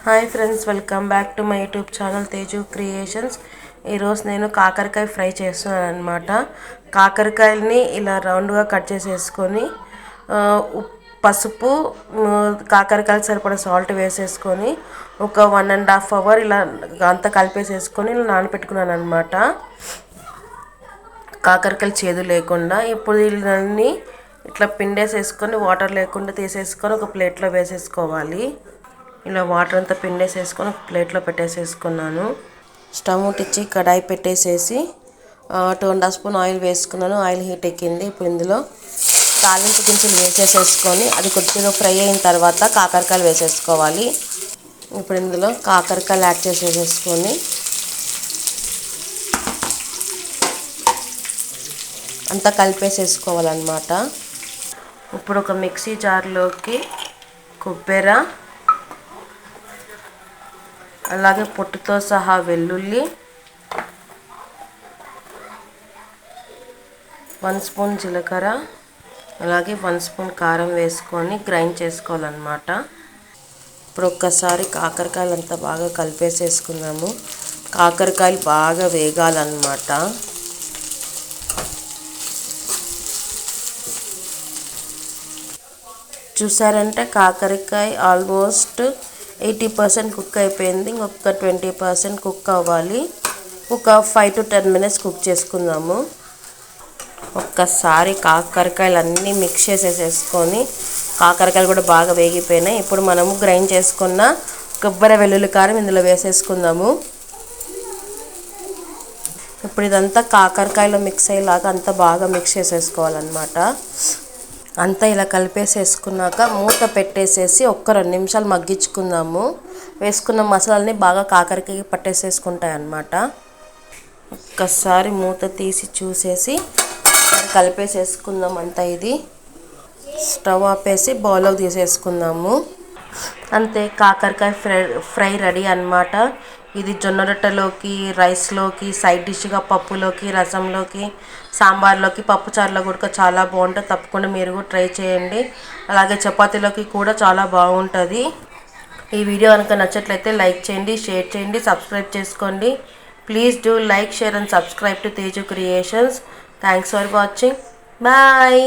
Hi friends, welcome back to my YouTube channel Teju creations. ఈరోజు నేను కాకరకాయ ఫ్రై చేస్తున్నాను అనమాట. కాకరకాయలని ఇలా రౌండ్గా కట్ చేసేసుకొని పసుపు, కాకరకాయలు సరిపడా సాల్ట్ వేసేసుకొని ఒక 1.5 hours ఇలా అంతా కలిపేసేసుకొని ఇలా నానబెట్టుకున్నాను అనమాట, కాకరకాయలు చేదు లేకుండా. ఇప్పుడు వీళ్ళని ఇట్లా పిండేసేసుకొని వాటర్ లేకుండా తీసేసుకొని ఒక ప్లేట్లో వేసేసుకోవాలి. ఇలా వాటర్ అంతా పిండేసేసుకొని ఒక ప్లేట్లో పెట్టేసేసుకున్నాను. స్టవ్ ముట్టించి కడాయి పెట్టేసేసి 2.5 స్పూన్ ఆయిల్ వేసుకున్నాను. ఆయిల్ హీట్ ఎక్కింది. ఇప్పుడు ఇందులో తాలింపు దినుసులు వేసేసేసుకొని అది కొద్దిగా ఫ్రై అయిన తర్వాత కాకరకాయలు వేసేసుకోవాలి. ఇప్పుడు ఇందులో కాకరకాయలు యాడ్ చేసేసుకొని అంతా కలిపేసేసుకోవాలన్నమాట. ఇప్పుడు ఒక మిక్సీ జార్లోకి కొబ్బరి, అలాగే పొట్టుతో సహా వెల్లుల్లి, 1 స్పూన్ జీలకర్ర, అలాగే 1 స్పూన్ కారం వేసుకొని గ్రైండ్ చేసుకోవాలన్నమాట. ఇప్పుడు ఒక్కసారి కాకరకాయలు అంతా బాగా కలిపేసేసుకున్నాము. కాకరకాయలు బాగా వేగాలన్నమాట. చూసారంటే కాకరకాయ ఆల్మోస్ట్ 80% కుక్ అయిపోయింది. ఇంకొక 20% కుక్ అవ్వాలి. ఒక 5 to 10 minutes కుక్ చేసుకుందాము. ఒక్కసారి కాకరకాయలు అన్నీ మిక్స్ చేసేసుకొని, కాకరకాయలు కూడా బాగా వేగిపోయినాయి. ఇప్పుడు మనము గ్రైండ్ చేసుకున్న కొబ్బరి, వెల్లుల్లి, కారం ఇందులో వేసేసుకుందాము. ఇప్పుడు ఇదంతా కాకరకాయలో మిక్స్ అయ్యేలాగా అంతా బాగా మిక్స్ చేసేసుకోవాలన్నమాట. అంతా ఇలా కలిపేసేసుకున్నాక మూత పెట్టేసేసి ఒక్క 2 నిమిషాలు మగ్గించుకుందాము. వేసుకున్న మసాలాని బాగా కాకరకాయ పట్టేసేసుకుంటాయి అన్నమాట. ఒక్కసారి మూత తీసి చూసేసి కలిపేసేసుకుందాం అంతా. ఇది స్టవ్ ఆపేసి బౌల్లోకి తీసేసుకుందాము. అంతే, కాకరకాయ ఫ్రై రెడీ అన్నమాట. ఇది జొన్న రొట్టెలోకి, రైస్లోకి, సైడ్ డిష్గా పప్పులోకి, రసంలోకి, సాంబార్లోకి, పప్పుచారులో కూడా చాలా బాగుంటుంది. తప్పకుండా మీరు కూడా ట్రై చేయండి. అలాగే చపాతీలోకి కూడా చాలా బాగుంటుంది. ఈ వీడియో కనుక నచ్చట్లయితే లైక్ చేయండి, షేర్ చేయండి, సబ్స్క్రైబ్ చేసుకోండి. Please do like, share and subscribe to Teju Creations. Thanks for watching. Bye.